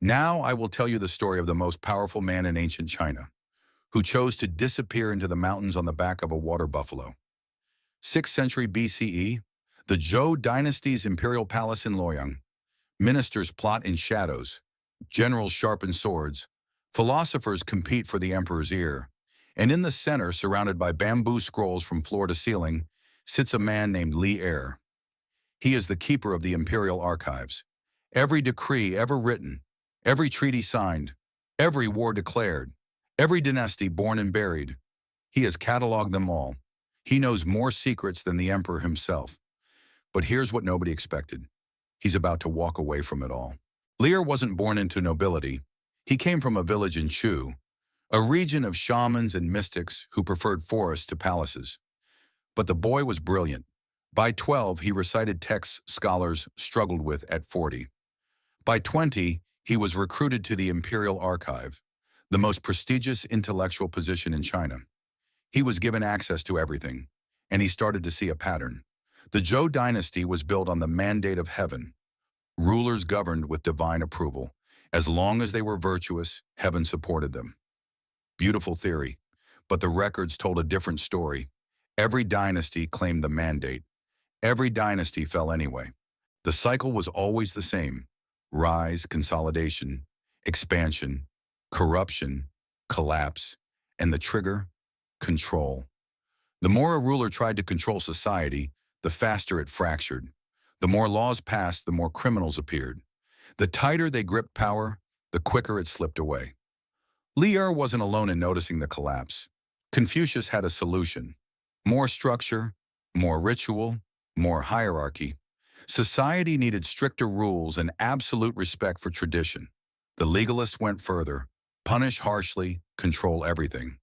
Now I will tell you the story of the most powerful man in ancient China, who chose to disappear into the mountains on the back of a water buffalo. 6th century BCE, the Zhou dynasty's imperial palace in Luoyang. Ministers plot in shadows, generals sharpen swords, philosophers compete for the emperor's ear, and in the center, surrounded by bamboo scrolls from floor to ceiling, sits a man named Li Er. He is the keeper of the imperial archives. Every decree ever written, every treaty signed, every war declared, every dynasty born and buried, he has cataloged them all. He knows more secrets than the emperor himself. But here's what nobody expected. He's about to walk away from it all. Lear wasn't born into nobility. He came from a village in Shu, a region of shamans and mystics who preferred forests to palaces. But the boy was brilliant. By 12, he recited texts scholars struggled with at 40. By 20, he was recruited to the Imperial Archive, the most prestigious intellectual position in China. He was given access to everything, and he started to see a pattern. The Zhou dynasty was built on the mandate of heaven. Rulers governed with divine approval. As long as they were virtuous, heaven supported them. Beautiful theory, but the records told a different story. Every dynasty claimed the mandate. Every dynasty fell anyway. The cycle was always the same. Rise, consolidation, expansion, corruption, collapse, and the trigger, control. The more a ruler tried to control society, the faster it fractured. The more laws passed, the more criminals appeared. The tighter they gripped power, the quicker it slipped away. Li Er wasn't alone in noticing the collapse. Confucius had a solution. More structure, more ritual, more hierarchy. Society needed stricter rules and absolute respect for tradition. The legalists went further. Punish harshly, control everything.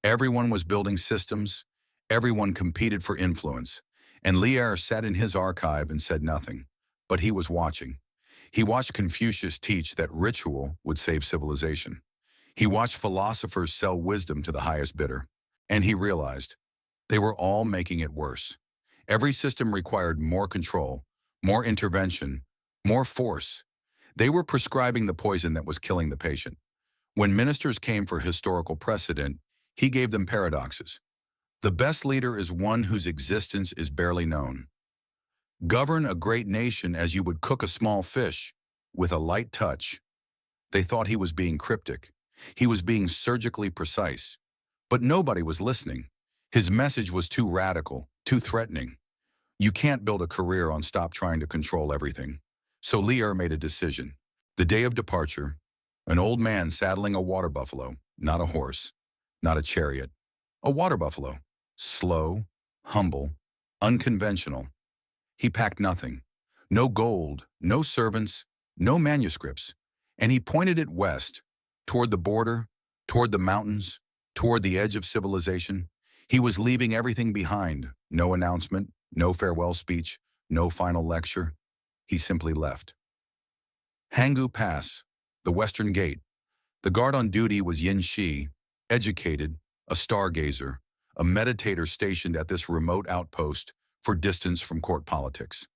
Everyone was building systems. Everyone competed for influence. And Li Er sat in his archive and said nothing. But he was watching. He watched Confucius teach that ritual would save civilization. He watched philosophers sell wisdom to the highest bidder. And he realized they were all making it worse. Every system required more control, more intervention, more force. They were prescribing the poison that was killing the patient. When ministers came for historical precedent, he gave them paradoxes. The best leader is one whose existence is barely known. Govern a great nation as you would cook a small fish, with a light touch. They thought he was being cryptic. He was being surgically precise. But nobody was listening. His message was too radical, too threatening. You can't build a career on stop trying to control everything. So Li Er made a decision. The day of departure, an old man saddling a water buffalo, not a horse, not a chariot, a water buffalo, slow, humble, unconventional. He packed nothing, no gold, no servants, no manuscripts, and he pointed it west, toward the border, toward the mountains, toward the edge of civilization. He was leaving everything behind, no announcement, no farewell speech, no final lecture. He simply left. Hanggu Pass, the Western Gate. The guard on duty was Yin Shi, educated, a stargazer, a meditator stationed at this remote outpost for distance from court politics.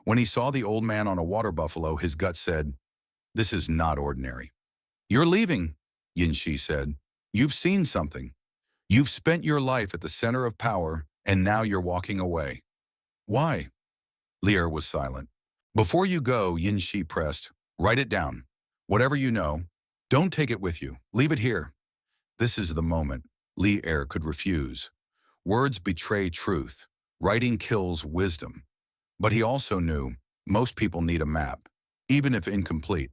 When he saw the old man on a water buffalo, his gut said, "This is not ordinary." "You're leaving," Yin Shi said. "You've seen something. You've spent your life at the center of power, and now you're walking away." "Why?" Li Er was silent. "Before you go," Yin Shi pressed, "write it down. Whatever you know, don't take it with you. Leave it here." This is the moment. Li Er could refuse. Words betray truth. Writing kills wisdom. But he also knew most people need a map, even if incomplete.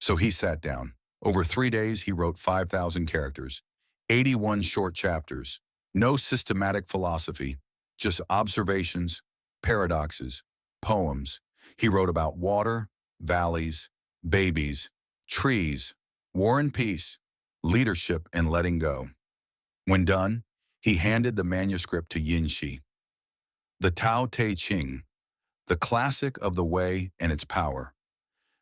So he sat down. Over 3 days, he wrote 5,000 characters, 81 short chapters. No systematic philosophy, just observations, paradoxes, poems. He wrote about water, valleys, babies, trees, war and peace, leadership and letting go. When done, he handed the manuscript to Yin Shi. The Tao Te Ching, the classic of the way and its power.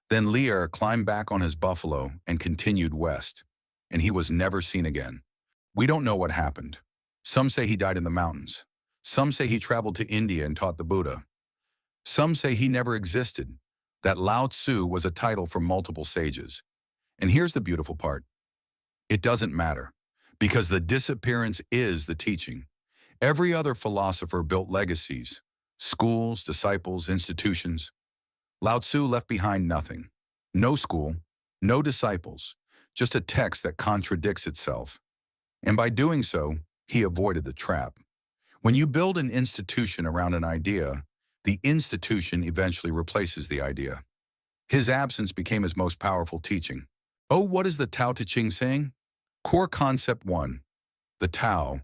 Then Li Er climbed back on his buffalo and continued west, and he was never seen again. We don't know what happened. Some say he died in the mountains. Some say he traveled to India and taught the Buddha. Some say he never existed, that Lao Tzu was a title for multiple sages. And here's the beautiful part. It doesn't matter, because the disappearance is the teaching. Every other philosopher built legacies, schools, disciples, institutions. Lao Tzu left behind nothing. No school, no disciples, just a text that contradicts itself. And by doing so, he avoided the trap. When you build an institution around an idea, the institution eventually replaces the idea. His absence became his most powerful teaching. Oh, what is the Tao Te Ching saying? Core Concept 1. The Tao,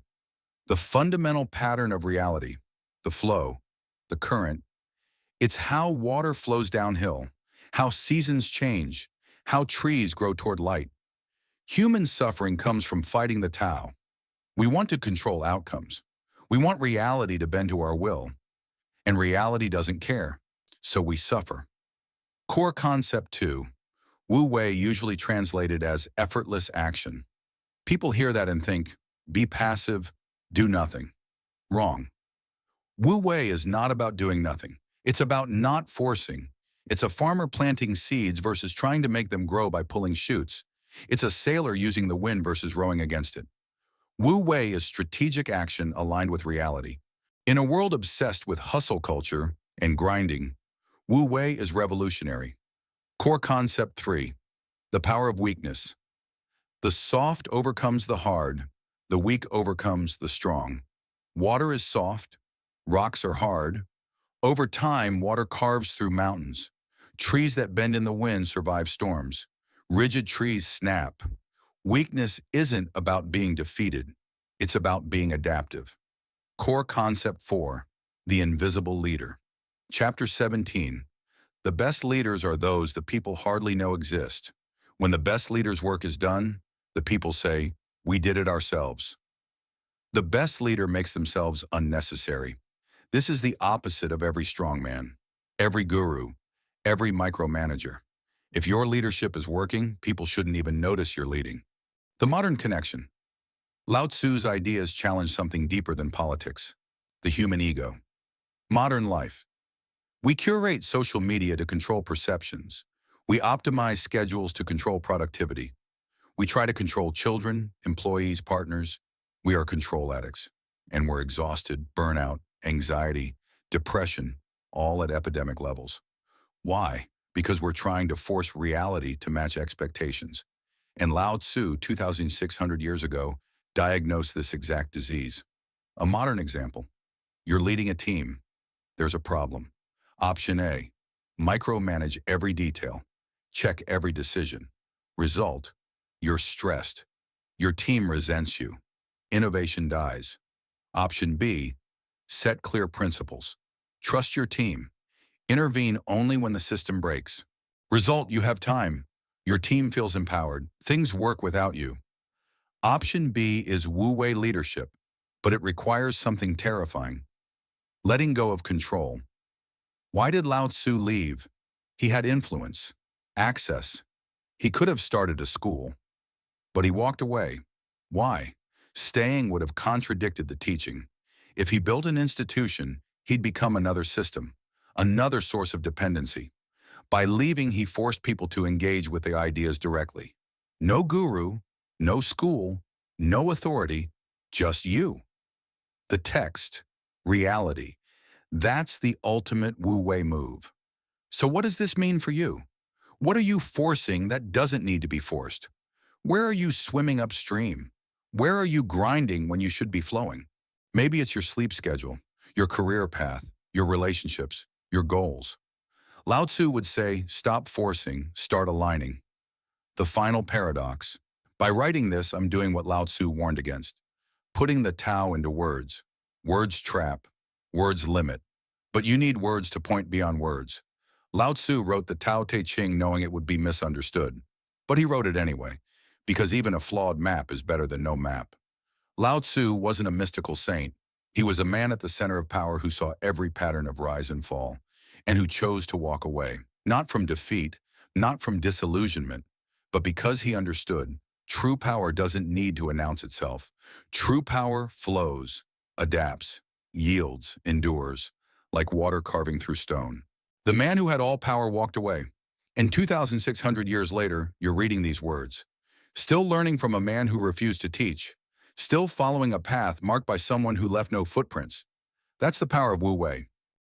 the fundamental pattern of reality, the flow, the current. It's how water flows downhill, how seasons change, how trees grow toward light. Human suffering comes from fighting the Tao. We want to control outcomes. We want reality to bend to our will. And reality doesn't care, so we suffer. Core Concept 2. Wu Wei, usually translated as effortless action. People hear that and think, be passive, do nothing. Wrong. Wu Wei is not about doing nothing. It's about not forcing. It's a farmer planting seeds versus trying to make them grow by pulling shoots. It's a sailor using the wind versus rowing against it. Wu Wei is strategic action aligned with reality. In a world obsessed with hustle culture and grinding, Wu Wei is revolutionary. Core Concept 3. The power of weakness. The soft overcomes the hard. The weak overcomes the strong. Water is soft. Rocks are hard. Over time, water carves through mountains. Trees that bend in the wind survive storms. Rigid trees snap. Weakness isn't about being defeated. It's about being adaptive. Core Concept 4. The invisible leader. Chapter 17. The best leaders are those the people hardly know exist. When the best leader's work is done, the people say, we did it ourselves. The best leader makes themselves unnecessary. This is the opposite of every strongman, every guru, every micromanager. If your leadership is working, people shouldn't even notice you're leading. The modern connection. Lao Tzu's ideas challenge something deeper than politics, the human ego. Modern life. We curate social media to control perceptions. We optimize schedules to control productivity. We try to control children, employees, partners. We are control addicts, and we're exhausted, burnout, anxiety, depression, all at epidemic levels. Why? Because we're trying to force reality to match expectations. And Lao Tzu, 2,600 years ago, diagnosed this exact disease. A modern example. You're leading a team. There's a problem. Option A, micromanage every detail. Check every decision. Result, you're stressed. Your team resents you. Innovation dies. Option B, set clear principles. Trust your team. Intervene only when the system breaks. Result, you have time. Your team feels empowered. Things work without you. Option B is Wu Wei leadership, but it requires something terrifying. Letting go of control. Why did Lao Tzu leave? He had influence, access. He could have started a school, but he walked away. Why? Staying would have contradicted the teaching. If he built an institution, he'd become another system, another source of dependency. By leaving, he forced people to engage with the ideas directly. No guru, no school, no authority, just you. The text, reality. That's the ultimate Wu Wei move. So what does this mean for you? What are you forcing that doesn't need to be forced? Where are you swimming upstream? Where are you grinding when you should be flowing? Maybe it's your sleep schedule, your career path, your relationships, your goals. Lao Tzu would say, stop forcing, start aligning. The final paradox. By writing this, I'm doing what Lao Tzu warned against. Putting the Tao into words. Words trap. Words limit. But you need words to point beyond words. Lao Tzu wrote the Tao Te Ching knowing it would be misunderstood. But he wrote it anyway, because even a flawed map is better than no map. Lao Tzu wasn't a mystical saint. He was a man at the center of power who saw every pattern of rise and fall, and who chose to walk away, not from defeat, not from disillusionment, but because he understood true power doesn't need to announce itself. True power flows, adapts, yields, endures, like water carving through stone. The man who had all power walked away. And 2,600 years later, you're reading these words. Still learning from a man who refused to teach. Still following a path marked by someone who left no footprints. That's the power of Wu Wei.